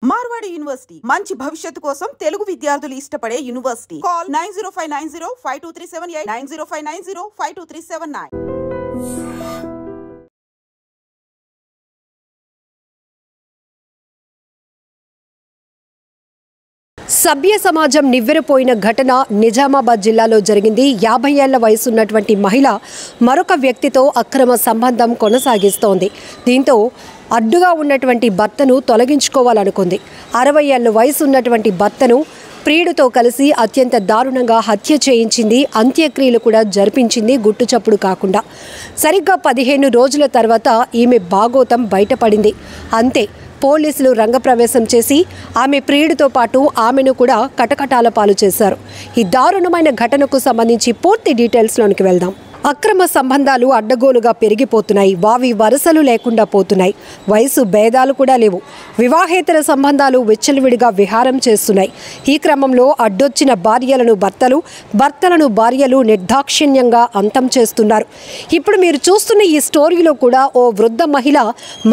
Marwadi university మంచి భవిష్యత్తు కోసం తెలుగు విద్యార్థులు ఇష్టపడే యూనివర్సిటీ. కాల్ 9059052378 9059052379. సభ్య సమాజం నివ్వెరపోయిన ఘటన నిజామాబాద్ జిల్లాలో జరిగింది. 50 ఏళ్ల వయసున్నటువంటి మహిళ మరొక వ్యక్తితో అక్రమ సంబంధం కొనసాగిస్తోంది. దీంతో అడ్డుగా ఉన్నటువంటి భర్తను తొలగించుకోవాలనుకుంది. 60 ఏళ్ల వయసున్నటువంటి భర్తను ప్రియుడితో కలిసి అత్యంత దారుణంగా హత్య చేయించింది. అంత్యక్రియలు కూడా జరిపించింది గుట్టుచప్పుడు కాకుండా. సరిగ్గా 15 రోజుల తర్వాత ఈమె భాగోతం బయటపడింది. అంతే, పోలీసులు రంగప్రవేశం చేసి ఆమె ప్రియుడితో పాటు ఆమెను కూడా కటకటాల పాలు చేశారు. ఈ దారుణమైన ఘటనకు సంబంధించి పూర్తి డీటెయిల్స్లోనికి వెళ్దాం. అక్రమ సంబంధాలు అడ్డగోలుగా పెరిగిపోతున్నాయి. వావి వరుసలు లేకుండా పోతున్నాయి. వయసు భేదాలు కూడా లేవు. వివాహేతర సంబంధాలు విచ్చలవిడిగా విహారం చేస్తున్నాయి. ఈ క్రమంలో అడ్డొచ్చిన భార్యలను భర్తలు, భర్తలను భార్యలు నిర్దాక్షిణ్యంగా అంతం చేస్తున్నారు. ఇప్పుడు మీరు చూస్తున్న ఈ స్టోరీలో కూడా ఓ వృద్ధ మహిళ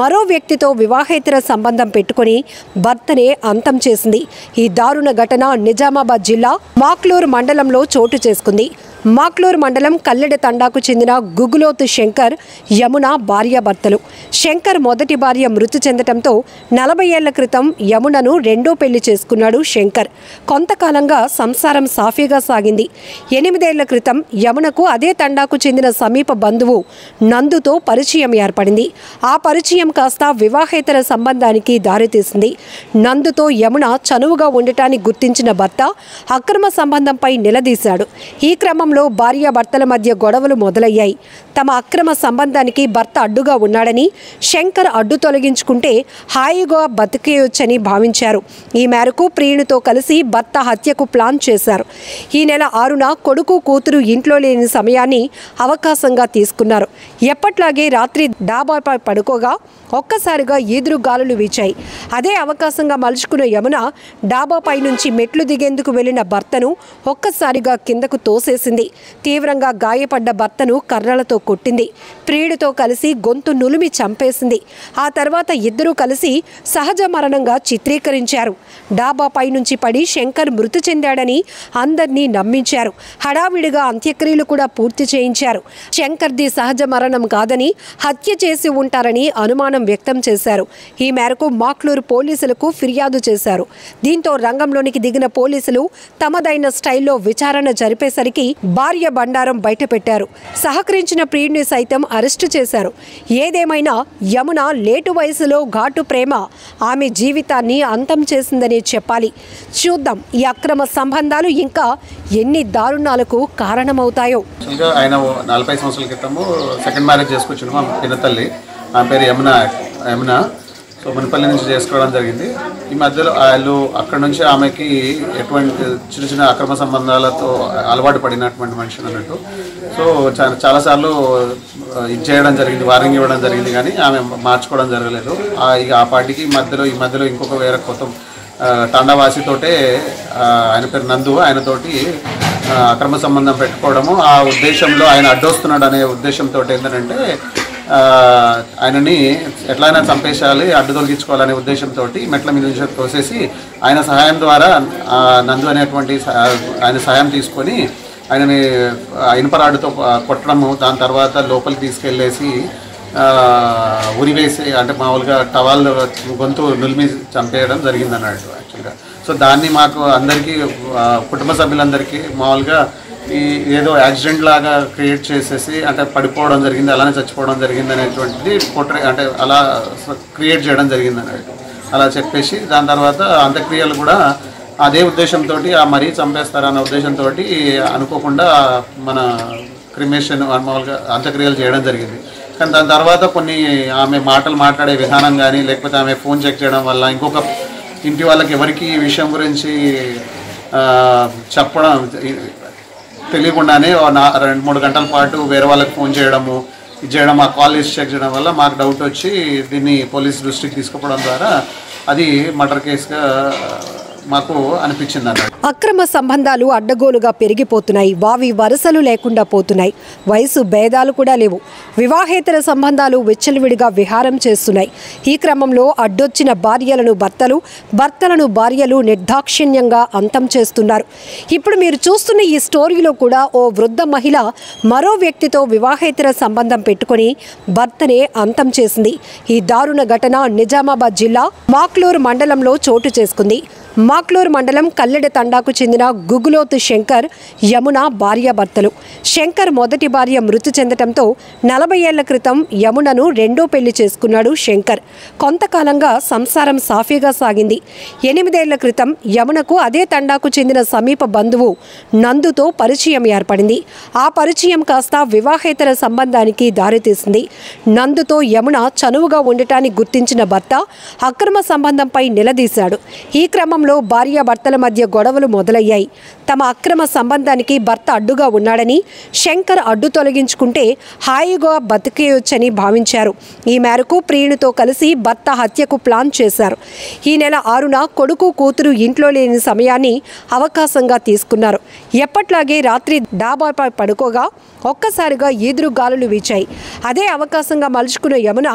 మరో వ్యక్తితో వివాహేతర సంబంధం పెట్టుకుని భర్తనే అంతం చేసింది. ఈ దారుణ ఘటన నిజామాబాద్ జిల్లా మాక్లూరు మండలంలో చోటు చేసుకుంది. మాక్లూరు మండలం కల్లెడ తండాకు చెందిన గుగులోతు శంకర్, యమున భార్యాభర్తలు. శంకర్ మొదటి భార్య మృతి చెందటంతో 40 ఏళ్ల క్రితం యమునను రెండో పెళ్లి చేసుకున్నాడు శంకర్. కొంతకాలంగా సంసారం సాఫీగా సాగింది. 8 ఏళ్ల క్రితం యమునకు అదే తండాకు చెందిన సమీప బంధువు నందుతో పరిచయం ఏర్పడింది. ఆ పరిచయం కాస్త వివాహేతర సంబంధానికి దారితీసింది. నందుతో యమున చనువుగా ఉండటానికి గుర్తించిన భర్త అక్రమ సంబంధంపై నిలదీశాడు. ఈ క్రమంలో భార్యాభర్తల మధ్య గొడవలు మొదలయ్యాయి. తమ అక్రమ సంబంధానికి భర్త అడ్డుగా ఉన్నాడని, శంకర్ అడ్డు తొలగించుకుంటే హాయిగా బతికేయొచ్చని భావించారు. ఈ మేరకు ప్రియునితో కలిసి భర్త హత్యకు ప్లాన్ చేశారు. ఈ నెల 6న కొడుకు కూతురు ఇంట్లో లేని సమయాన్ని అవకాశంగా తీసుకున్నారు. ఎప్పట్లాగే రాత్రి డాబాపై పడుకోగా ఒక్కసారిగా ఈదురు గాలులు వీచాయి. అదే అవకాశంగా మలుచుకున్న యమున డాబాపై నుంచి మెట్లు దిగేందుకు వెళ్లిన భర్తను ఒక్కసారిగా కిందకు తోసేసింది. తీవ్రంగా గాయపడ్డ భర్తను కర్రలతో కొట్టింది. ప్రియుడితో కలిసి గొంతు నులిమి చంపేసింది. ఆ తర్వాత ఇద్దరూ కలిసి సహజ మరణంగా చిత్రీకరించారు. డాబాపై నుంచి పడి శంకర్ మృతి చెందాడని అందరినీ నమ్మించారు. హడావిడిగా అంత్యక్రియలు కూడా పూర్తి చేయించారు. శంకర్ది సహజ మరణం కాదని, హత్య చేసి ఉంటారని అనుమానం వ్యక్తం చేశారు. ఈ మేరకు మాక్లూరు పోలీసులకు ఫిర్యాదు చేశారు. దీంతో రంగంలోనికి దిగిన పోలీసులు తమదైన స్టైల్లో విచారణ జరిపేసరికి భార్య బండారం బయటపెట్టారు. సహకరించిన ప్రియుడిని సైతం అరెస్టు చేశారు. ఏదేమైనా యమున లేటు వయసులో ఘాటు ప్రేమ ఆమె జీవితాన్ని అంతం చేసిందని చెప్పాలి. చూద్దాం ఈ అక్రమ సంబంధాలు ఇంకా ఎన్ని దారుణాలకు కారణమవుతాయో. ఆయన 40 సంవత్సరాల క్రితము సెకండ్ మ్యారేజ్ చేసుకొచ్చిన మా పినతల్లి, ఆమె పేరు యమున. సో మునిపల్లి నుంచి చేసుకోవడం జరిగింది. ఈ మధ్యలో వాళ్ళు అక్కడ నుంచి ఆమెకి ఎటువంటి చిన్న చిన్న అక్రమ సంబంధాలతో అలవాటు పడినటువంటి మనిషి అన్నట్టు. సో చాలాసార్లు ఇది చేయడం జరిగింది, వార్నింగ్ ఇవ్వడం జరిగింది, కానీ ఆమె మార్చుకోవడం జరగలేదు. ఇక ఆ పార్టీకి ఈ మధ్యలో ఇంకొక వేరే కొత్త తండవాసితోటే, ఆయన పేరు నందు, ఆయనతోటి అక్రమ సంబంధం పెట్టుకోవడము, ఆ ఉద్దేశంలో ఆయన అడ్డొస్తున్నాడు అనే ఉద్దేశంతో ఏంటంటే ఆయనని ఎట్లయినా చంపేసేయాలి, అడ్డు తొలగించుకోవాలనే ఉద్దేశంతో మెట్ల మీద నుంచి తోసేసి ఆయన సహాయం ద్వారా నందు అనేటువంటి ఆయన సహాయం తీసుకొని ఆయనని ఇనుపరాడుతో కొట్టడము, దాని తర్వాత లోపలికి తీసుకెళ్ళేసి ఉరివేసి, అంటే మామూలుగా టవాల్ గొంతు నులిమి చంపేయడం జరిగింది అన్నట్టు యాక్చువల్గా. సో దాన్ని మాకు అందరికీ, కుటుంబ సభ్యులందరికీ మామూలుగా ఏదో యాక్సిడెంట్ లాగా క్రియేట్ చేసేసి, అంటే పడిపోవడం జరిగింది, అలానే చచ్చిపోవడం జరిగింది అనేటువంటిది అంటే అలా క్రియేట్ చేయడం జరిగింది అన్నట్టు. అలా చెప్పేసి దాని తర్వాత అంత్యక్రియలు కూడా అదే ఉద్దేశంతో, మరీ చంపేస్తారన్న ఉద్దేశంతో అనుకోకుండా మన క్రిమేషన్ మామూలుగా అంత్యక్రియలు చేయడం జరిగింది. కానీ దాని తర్వాత కొన్ని ఆమె మాటలు మాట్లాడే విధానం కానీ, లేకపోతే ఆమె ఫోన్ చెక్ చేయడం వల్ల ఇంకొక ఇంటి వాళ్ళకి ఎవరికి ఈ విషయం గురించి చెప్పడం తెలియకుండానే 2-3 గంటల పాటు వేరే వాళ్ళకి ఫోన్ చేయడము, ఇది చేయడం, ఆ కాల్ లిస్ట్ చెక్ చేయడం వల్ల మాకు డౌట్ వచ్చి దీన్ని పోలీస్ దృష్టికి తీసుకుపోవడం ద్వారా అది మర్డర్ కేసుగా మాకు అనిపించింది అన్నమాట. అక్రమ సంబంధాలు అడ్డగోలుగా పెరిగిపోతున్నాయి. వావి వరుసలు లేకుండా పోతున్నాయి. వయసు భేదాలు కూడా లేవు. వివాహేతర సంబంధాలు విచ్చలవిడిగా విహారం చేస్తున్నాయి. ఈ క్రమంలో అడ్డొచ్చిన భార్యలను భర్తలు, భర్తలను భార్యలు నిర్దాక్షిణ్యంగా అంతం చేస్తున్నారు. ఇప్పుడు మీరు చూస్తున్న ఈ స్టోరీలో కూడా ఓ వృద్ధ మహిళ మరో వ్యక్తితో వివాహేతర సంబంధం పెట్టుకుని భర్తనే అంతం చేసింది. ఈ దారుణ ఘటన నిజామాబాద్ జిల్లా మాక్లూర్ మండలంలో చోటు చేసుకుంది. మాక్లూర్ మండలం కల్లెడ తండాకు చెందిన గుగులోతు శంకర్, యమున భార్యాభర్తలు. శంకర్ మొదటి భార్య మృతి చెందటంతో 40 ఏళ్ల క్రితం యమునను రెండో పెళ్లి చేసుకున్నాడు శంకర్. కొంతకాలంగా సంసారం సాఫీగా సాగింది. 8 ఏళ్ల క్రితం యమునకు అదే తండాకు చెందిన సమీప బంధువు నందుతో పరిచయం ఏర్పడింది. ఆ పరిచయం కాస్త వివాహేతర సంబంధానికి దారితీసింది. నందుతో యమున చనువుగా ఉండటానికి గుర్తించిన భర్త అక్రమ సంబంధంపై నిలదీశాడు. ఈ క్రమంలో భార్యాభర్తల మధ్య గొడవలు మొదలయ్యాయి. తమ అక్రమ సంబంధానికి భర్త అడ్డుగా ఉన్నాడని, శంకర్ అడ్డు తొలగించుకుంటే హాయిగా బతికేయొచ్చని భావించారు. ఈ మేరకు ప్రియునితో కలిసి భర్త హత్యకు ప్లాన్ చేశారు. ఈ నెల 6న కొడుకు కూతురు ఇంట్లో లేని సమయాన్ని అవకాశంగా తీసుకున్నారు. ఎప్పట్లాగే రాత్రి డాబాపై పడుకోగా ఒక్కసారిగా ఈదురు గాలులు వీచాయి. అదే అవకాశంగా మలుచుకున్న యమున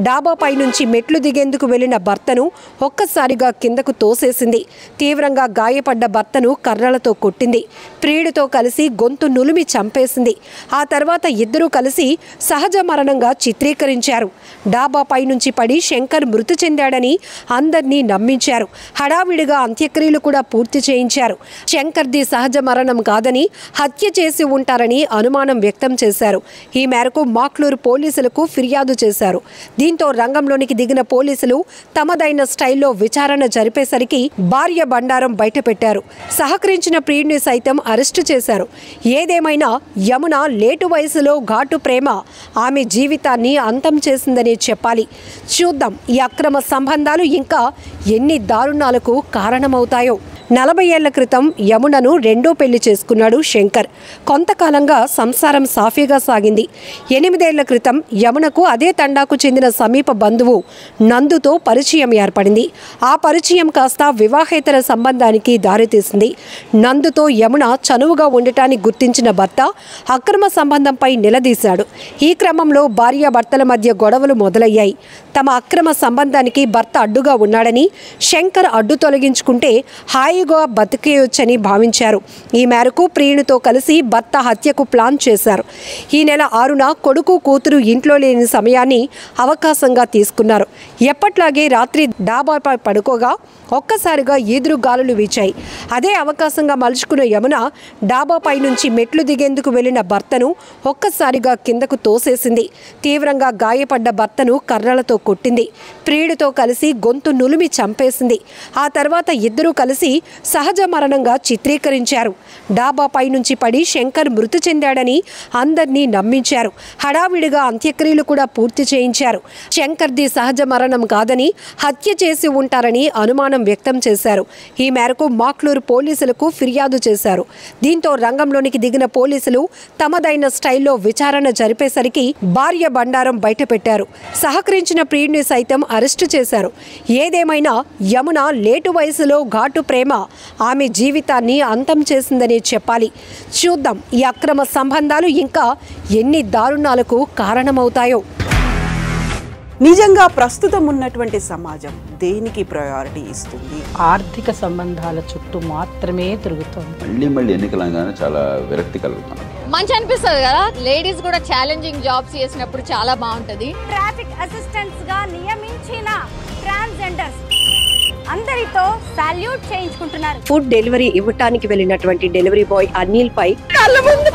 డాబాపై నుంచి మెట్లు దిగేందుకు వెళ్లిన భర్తను ఒక్కసారిగా కిందకు తోసేసింది. తీవ్రంగా గాయపడ్డ భర్తను కర్రలతో కొట్టింది. ప్రియుడితో కలిసి గొంతు నులిమి చంపేసింది. ఆ తర్వాత ఇద్దరూ కలిసి సహజ మరణంగా చిత్రీకరించారు. డాబాపై నుంచి పడి శంకర్ మృతి చెందాడని అందరినీ నమ్మించారు. హడావిడిగా అంత్యక్రియలు కూడా పూర్తి చేయించారు. శంకర్ది సహజ మరణం కాదని హత్య చేసి ఉంటారని అనుమానం వ్యక్తం చేశారు. ఈ మేరకు మాక్లూరు పోలీసులకు ఫిర్యాదు చేశారు. దీంతో రంగంలోనికి దిగిన పోలీసులు తమదైన స్టైల్లో విచారణ జరిపేసరికి భార్య బండారం బయటపెట్టారు. సహకరించిన ప్రియుడిని సైతం అరెస్టు చేశారు. ఏదేమైనా యమున లేటు వయసులో ఘాటు ప్రేమ ఆమె జీవితాన్ని అంతం చేసిందని చెప్పాలి. చూద్దాం ఈ అక్రమ సంబంధాలు ఇంకా ఎన్ని దారుణాలకు కారణమవుతాయో. 40 ఏళ్ల క్రితం యమునను రెండో పెళ్లి చేసుకున్నాడు శంకర్. కొంతకాలంగా సంసారం సాఫీగా సాగింది. 8 ఏళ్ల క్రితం యమునకు అదే తండాకు చెందిన సమీప బంధువు నందుతో పరిచయం ఏర్పడింది. ఆ పరిచయం కాస్త వివాహేతర సంబంధానికి దారితీసింది. నందుతో యమున చనువుగా ఉండటానికి గుర్తించిన భర్త అక్రమ సంబంధంపై నిలదీశాడు. ఈ క్రమంలో భార్యాభర్తల మధ్య గొడవలు మొదలయ్యాయి. తమ అక్రమ సంబంధానికి భర్త అడ్డుగా ఉన్నాడని, శంకర్ అడ్డు తొలగించుకుంటే హాయిగా బతికేయొచ్చని భావించారు. ఈ మేరకు ప్రియునితో కలిసి భర్త హత్యకు ప్లాన్ చేశారు. ఈ నెల 6న కొడుకు కూతురు ఇంట్లో లేని సమయాన్ని అవకాశంగా తీసుకున్నారు. ఎప్పట్లాగే రాత్రి డాబాపై పడుకోగా ఒక్కసారిగా ఈదురు గాలులు వీచాయి. అదే అవకాశంగా మలుచుకున్న యమున డాబాపై నుంచి మెట్లు దిగేందుకు వెళ్లిన భర్తను ఒక్కసారిగా కిందకు తోసేసింది. తీవ్రంగా గాయపడ్డ భర్తను కర్రలతో కొట్టింది. ప్రియుడితో కలిసి గొంతు నులిమి చంపేసింది. ఆ తర్వాత ఇద్దరూ కలిసి సహజ మరణంగా చిత్రీకరించారు. డాబాపై నుంచి పడి శంకర్ మృతి చెందాడని అందరినీ నమ్మించారు. హడావిడిగా అంత్యక్రియలు కూడా పూర్తి చేయించారు. శంకర్ది సహజ మరణం కాదని హత్య చేసి ఉంటారని అనుమానం వ్యక్తం చేశారు. ఈ మేరకు మాక్లూరు పోలీసులకు ఫిర్యాదు చేశారు. దీంతో రంగంలోనికి దిగిన పోలీసులు తమదైన స్టైల్లో విచారణ జరిపేసరికి భార్య బండారం బయటపెట్టారు. సహకరించిన ప్రియుడిని సైతం అరెస్టు చేశారు. ఏదేమైనా యమున లేటు వయసులో ఘాటు ప్రేమ ఆమె జీవితాన్ని అంతం చేసిందని చెప్పాలి. చూద్దాం ఈ అక్రమ సంబంధాలు ఇంకా ఎన్ని దారుణాలకు కారణమవుతాయో. నిజంగా ప్రస్తుతం ఉన్నటువంటి సమాజం దేనికి ప్రయారిటీ ఇస్తుంది? ఆర్థిక సంబంధాల చుట్టూ మాత్రమే తిరుగుతుంది. మళ్ళీ ఎన్నికలంగానే చాలా విరక్తి కలుగుతాం. మంచి అనిపిస్తుంది కదా, లేడీస్ కూడా ఛాలెంజింగ్ జాబ్స్ చేసినప్పుడు చాలా బాగుంటది. ట్రాఫిక్ అసిస్టెంట్స్ గా నియమించిన ట్రాన్స్జెండర్స్ అందరితో సాల్యూట్ చేయించుకుంటున్నారు. ఫుడ్ డెలివరీ ఇవ్వటానికి వెళ్ళినటువంటి డెలివరీ బాయ్ అనిల్ పై కళ్ళ ముందు